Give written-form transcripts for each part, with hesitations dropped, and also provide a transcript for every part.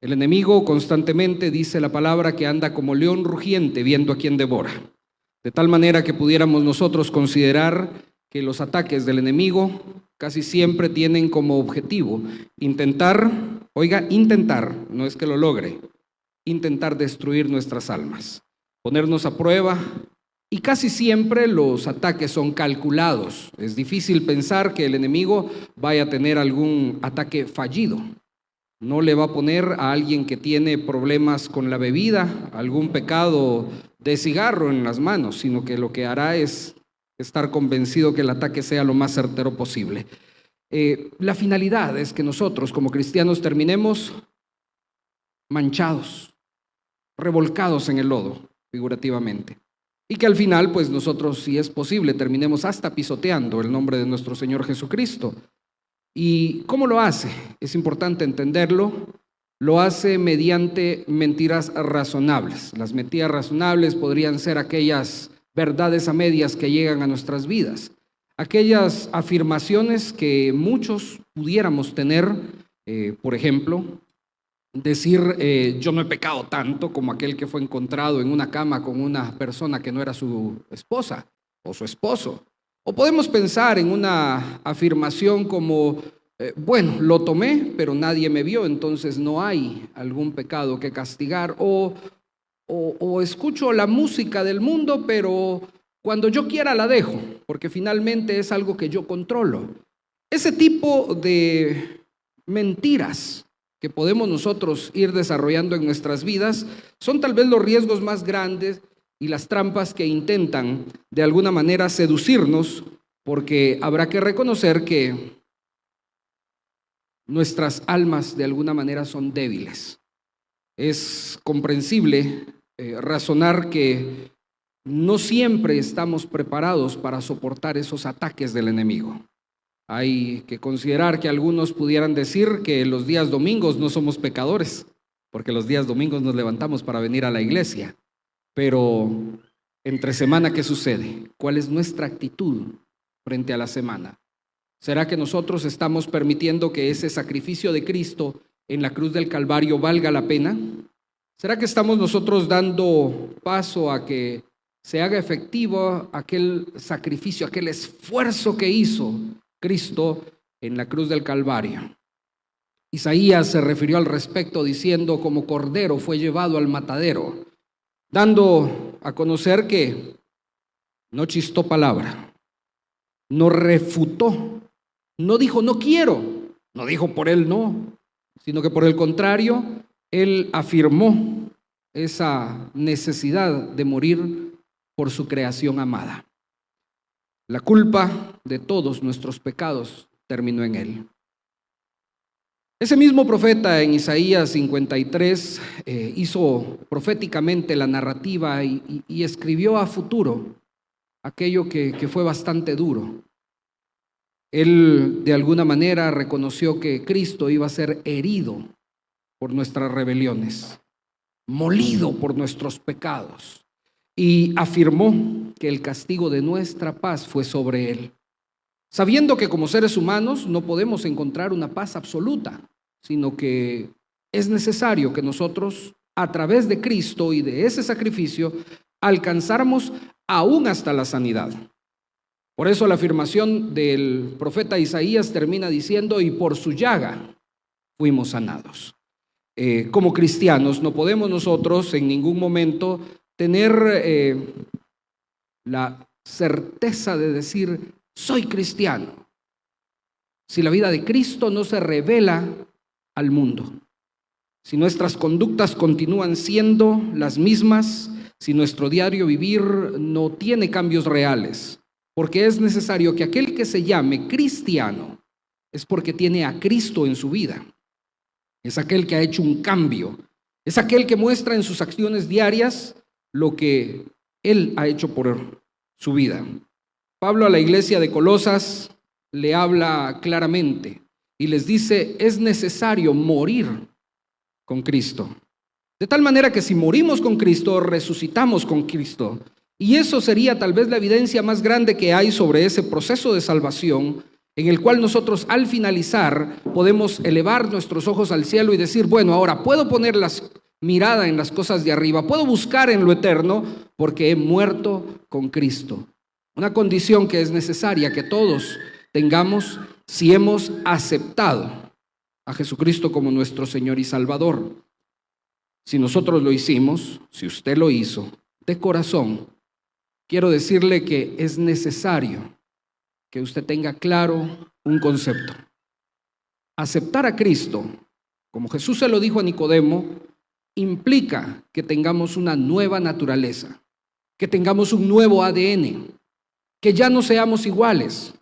El enemigo constantemente dice la palabra que anda como león rugiente viendo a quien devora. De tal manera que pudiéramos nosotros considerar que los ataques del enemigo casi siempre tienen como objetivo intentar, no es que lo logre, intentar destruir nuestras almas, ponernos a prueba, y casi siempre los ataques son calculados. Es difícil pensar que el enemigo vaya a tener algún ataque fallido. No le va a poner a alguien que tiene problemas con la bebida, algún pecado de cigarro en las manos, sino que lo que hará es estar convencido que el ataque sea lo más certero posible. La finalidad es que nosotros como cristianos terminemos manchados, revolcados en el lodo, figurativamente. Y que al final, pues nosotros, si es posible, terminemos hasta pisoteando el nombre de nuestro Señor Jesucristo. ¿Y cómo lo hace? Es importante entenderlo. Lo hace mediante mentiras razonables. Las mentiras razonables podrían ser aquellas verdades a medias que llegan a nuestras vidas. Aquellas afirmaciones que muchos pudiéramos tener, por ejemplo, decir yo no he pecado tanto como aquel que fue encontrado en una cama con una persona que no era su esposa o su esposo. O podemos pensar en una afirmación como bueno, lo tomé, pero nadie me vio, entonces no hay algún pecado que castigar. O escucho la música del mundo, pero cuando yo quiera la dejo, porque finalmente es algo que yo controlo. Ese tipo de mentiras que podemos nosotros ir desarrollando en nuestras vidas son tal vez los riesgos más grandes y las trampas que intentan de alguna manera seducirnos, porque habrá que reconocer que nuestras almas de alguna manera son débiles. Es comprensible razonar que no siempre estamos preparados para soportar esos ataques del enemigo. Hay que considerar que algunos pudieran decir que los días domingos no somos pecadores, porque los días domingos nos levantamos para venir a la iglesia. Pero entre semana, ¿qué sucede? ¿Cuál es nuestra actitud frente a la semana? ¿Será que nosotros estamos permitiendo que ese sacrificio de Cristo en la cruz del Calvario valga la pena? ¿Será que estamos nosotros dando paso a que se haga efectivo aquel sacrificio, aquel esfuerzo que hizo Cristo en la cruz del Calvario? Isaías se refirió al respecto diciendo: como cordero fue llevado al matadero, dando a conocer que no chistó palabra, no refutó, no dijo no quiero, no dijo por él no, sino que por el contrario, él afirmó esa necesidad de morir por su creación amada. La culpa de todos nuestros pecados terminó en él. Ese mismo profeta en Isaías 53 hizo proféticamente la narrativa y escribió a futuro aquello que fue bastante duro. Él de alguna manera reconoció que Cristo iba a ser herido por nuestras rebeliones, molido por nuestros pecados, y afirmó que el castigo de nuestra paz fue sobre él, sabiendo que como seres humanos no podemos encontrar una paz absoluta, sino que es necesario que nosotros, a través de Cristo y de ese sacrificio, alcanzáramos aún hasta la sanidad. Por eso la afirmación del profeta Isaías termina diciendo: y por su llaga fuimos sanados. Como cristianos no podemos nosotros en ningún momento tener la certeza de decir soy cristiano si la vida de Cristo no se revela al mundo, si nuestras conductas continúan siendo las mismas, si nuestro diario vivir no tiene cambios reales, porque es necesario que aquel que se llame cristiano es porque tiene a Cristo en su vida, es aquel que ha hecho un cambio, es aquel que muestra en sus acciones diarias lo que él ha hecho por su vida. Pablo a la iglesia de Colosas le habla claramente y les dice: es necesario morir con Cristo. De tal manera que si morimos con Cristo, resucitamos con Cristo. Y eso sería tal vez la evidencia más grande que hay sobre ese proceso de salvación, en el cual nosotros al finalizar podemos elevar nuestros ojos al cielo y decir, bueno, ahora puedo poner la mirada en las cosas de arriba, puedo buscar en lo eterno porque he muerto con Cristo. Una condición que es necesaria que todos tengamos si hemos aceptado a Jesucristo como nuestro Señor y Salvador. Si nosotros lo hicimos, si usted lo hizo de corazón, quiero decirle que es necesario que usted tenga claro un concepto. Aceptar a Cristo, como Jesús se lo dijo a Nicodemo, implica que tengamos una nueva naturaleza, que tengamos un nuevo ADN, que ya no seamos iguales.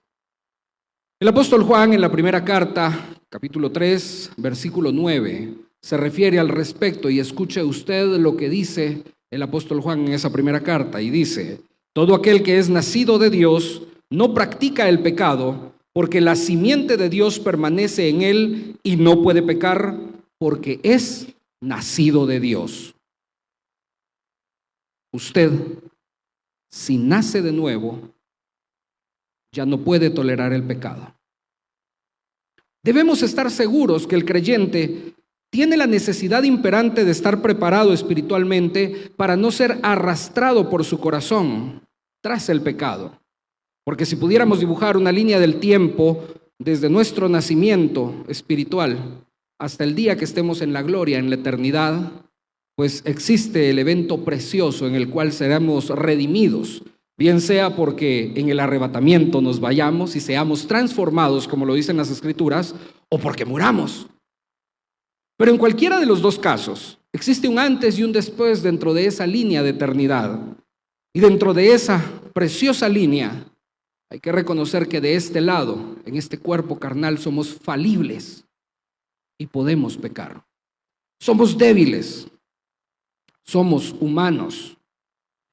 El apóstol Juan en la primera carta, capítulo 3, versículo 9, se refiere al respecto y escuche usted lo que dice el apóstol Juan en esa primera carta y dice, todo aquel que es nacido de Dios no practica el pecado, porque la simiente de Dios permanece en él y no puede pecar porque es nacido de Dios. Usted, si nace de nuevo, ya no puede tolerar el pecado. Debemos estar seguros que el creyente tiene la necesidad imperante de estar preparado espiritualmente para no ser arrastrado por su corazón tras el pecado. Porque si pudiéramos dibujar una línea del tiempo desde nuestro nacimiento espiritual hasta el día que estemos en la gloria, en la eternidad, pues existe el evento precioso en el cual seremos redimidos, bien sea porque en el arrebatamiento nos vayamos y seamos transformados, como lo dicen las Escrituras, o porque muramos. Pero en cualquiera de los dos casos, existe un antes y un después dentro de esa línea de eternidad. Y dentro de esa preciosa línea, hay que reconocer que de este lado, en este cuerpo carnal, somos falibles y podemos pecar. Somos débiles, somos humanos.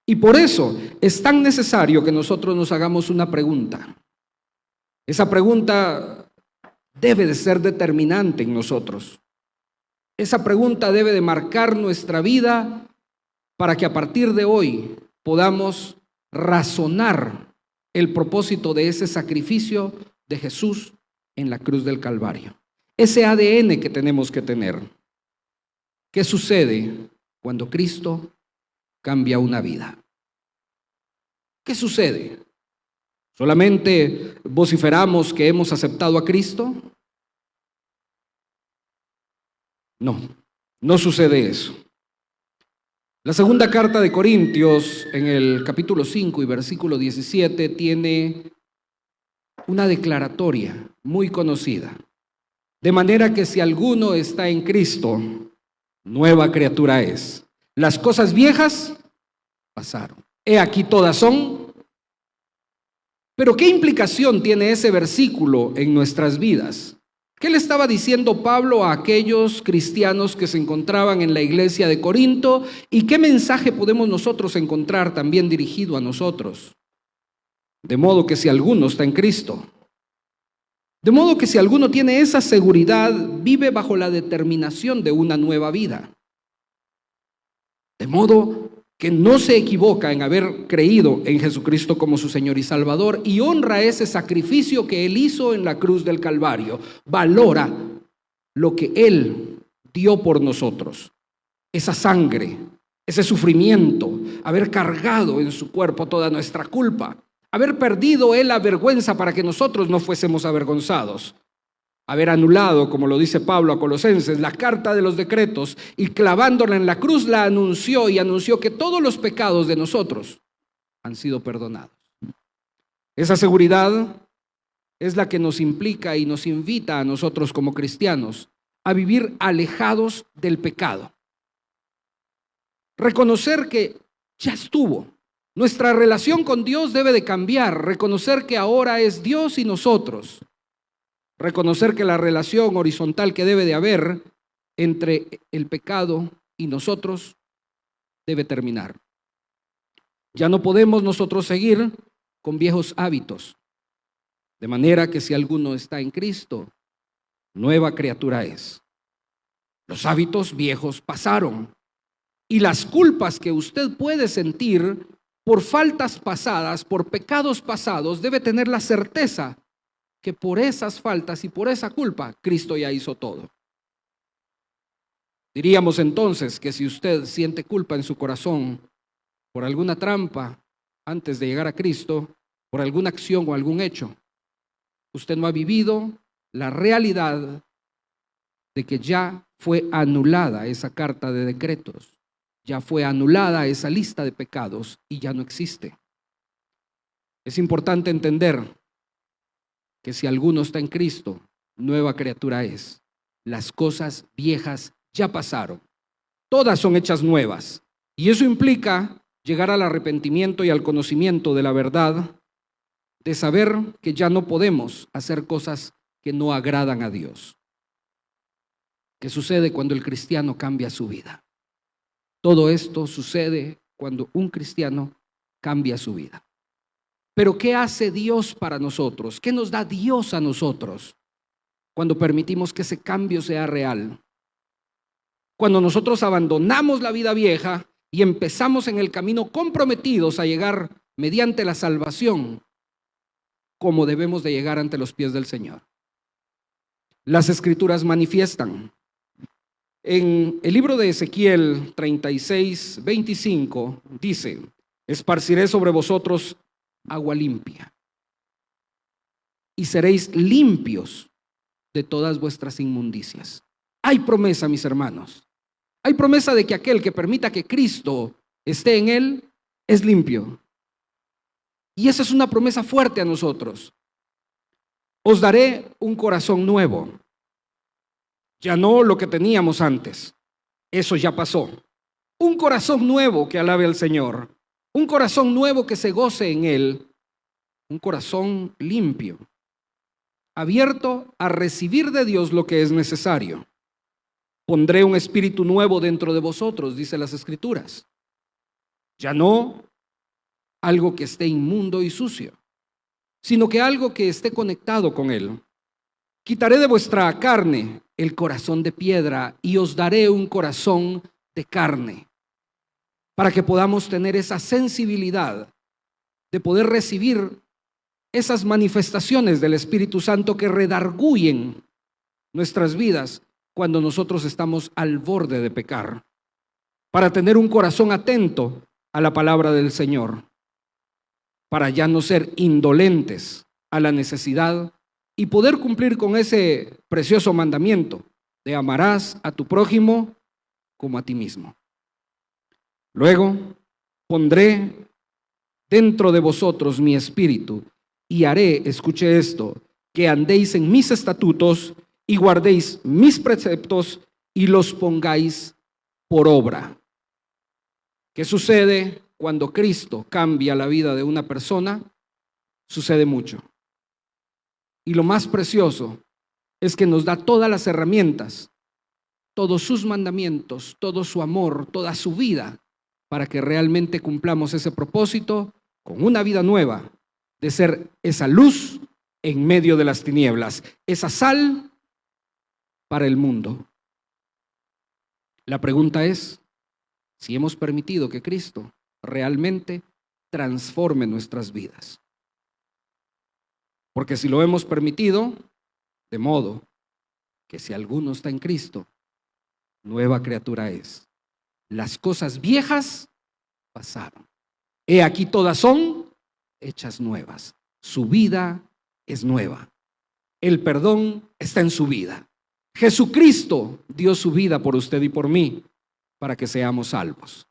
Y por eso es tan necesario que nosotros nos hagamos una pregunta. Esa pregunta debe de ser determinante en nosotros. Esa pregunta debe de marcar nuestra vida para que a partir de hoy podamos razonar el propósito de ese sacrificio de Jesús en la cruz del Calvario. Ese ADN que tenemos que tener. ¿Qué sucede cuando Cristo cambia una vida? ¿Qué sucede? ¿Solamente vociferamos que hemos aceptado a Cristo? No, no sucede eso. La segunda carta de Corintios, en el capítulo 5 y versículo 17, tiene una declaratoria muy conocida. De manera que si alguno está en Cristo, nueva criatura es. Las cosas viejas pasaron. He aquí todas son. Pero ¿qué implicación tiene ese versículo en nuestras vidas? ¿Qué le estaba diciendo Pablo a aquellos cristianos que se encontraban en la iglesia de Corinto? ¿Y qué mensaje podemos nosotros encontrar también dirigido a nosotros? De modo que si alguno está en Cristo, de modo que si alguno tiene esa seguridad, vive bajo la determinación de una nueva vida. De modo que no se equivoca en haber creído en Jesucristo como su Señor y Salvador y honra ese sacrificio que Él hizo en la cruz del Calvario. Valora lo que Él dio por nosotros, esa sangre, ese sufrimiento, haber cargado en su cuerpo toda nuestra culpa, haber perdido Él la vergüenza para que nosotros no fuésemos avergonzados. Haber anulado, como lo dice Pablo a Colosenses, la carta de los decretos y clavándola en la cruz la anunció y anunció que todos los pecados de nosotros han sido perdonados. Esa seguridad es la que nos implica y nos invita a nosotros como cristianos a vivir alejados del pecado. Reconocer que ya estuvo. Nuestra relación con Dios debe de cambiar. Reconocer que ahora es Dios y nosotros. Reconocer que la relación horizontal que debe de haber entre el pecado y nosotros debe terminar. Ya no podemos nosotros seguir con viejos hábitos. De manera que si alguno está en Cristo, nueva criatura es. Los hábitos viejos pasaron. Y las culpas que usted puede sentir por faltas pasadas, por pecados pasados, debe tener la certeza que por esas faltas y por esa culpa, Cristo ya hizo todo. Diríamos entonces que si usted siente culpa en su corazón por alguna trampa antes de llegar a Cristo, por alguna acción o algún hecho, usted no ha vivido la realidad de que ya fue anulada esa carta de decretos, ya fue anulada esa lista de pecados y ya no existe. Es importante entender que si alguno está en Cristo, nueva criatura es. Las cosas viejas ya pasaron. Todas son hechas nuevas. Y eso implica llegar al arrepentimiento y al conocimiento de la verdad, de saber que ya no podemos hacer cosas que no agradan a Dios. ¿Qué sucede cuando el cristiano cambia su vida? Todo esto sucede cuando un cristiano cambia su vida. Pero ¿qué hace Dios para nosotros? ¿Qué nos da Dios a nosotros cuando permitimos que ese cambio sea real? Cuando nosotros abandonamos la vida vieja y empezamos en el camino comprometidos a llegar mediante la salvación, como debemos de llegar ante los pies del Señor. Las Escrituras manifiestan. En el libro de Ezequiel 36, 25 dice: esparciré sobre vosotros agua limpia y seréis limpios de todas vuestras inmundicias. Hay promesa, mis hermanos. Hay promesa de que aquel que permita que Cristo esté en él es limpio. Y esa es una promesa fuerte a nosotros. Os daré un corazón nuevo. Ya no lo que teníamos antes. Eso ya pasó. Un corazón nuevo que alabe al Señor. Un corazón nuevo que se goce en él. Un corazón limpio, abierto a recibir de Dios lo que es necesario. Pondré un espíritu nuevo dentro de vosotros, dice las Escrituras. Ya no algo que esté inmundo y sucio, sino que algo que esté conectado con él. Quitaré de vuestra carne el corazón de piedra y os daré un corazón de carne, para que podamos tener esa sensibilidad de poder recibir esas manifestaciones del Espíritu Santo que redarguyen nuestras vidas cuando nosotros estamos al borde de pecar, para tener un corazón atento a la palabra del Señor, para ya no ser indolentes a la necesidad y poder cumplir con ese precioso mandamiento de amarás a tu prójimo como a ti mismo. Luego pondré dentro de vosotros mi espíritu y haré, escuche esto, que andéis en mis estatutos y guardéis mis preceptos y los pongáis por obra. ¿Qué sucede cuando Cristo cambia la vida de una persona? Sucede mucho. Y lo más precioso es que nos da todas las herramientas, todos sus mandamientos, todo su amor, toda su vida, para que realmente cumplamos ese propósito con una vida nueva, de ser esa luz en medio de las tinieblas, esa sal para el mundo. La pregunta es si hemos permitido que Cristo realmente transforme nuestras vidas. Porque si lo hemos permitido, de modo que si alguno está en Cristo, nueva criatura es. Las cosas viejas pasaron. He aquí todas son hechas nuevas. Su vida es nueva. El perdón está en su vida. Jesucristo dio su vida por usted y por mí para que seamos salvos.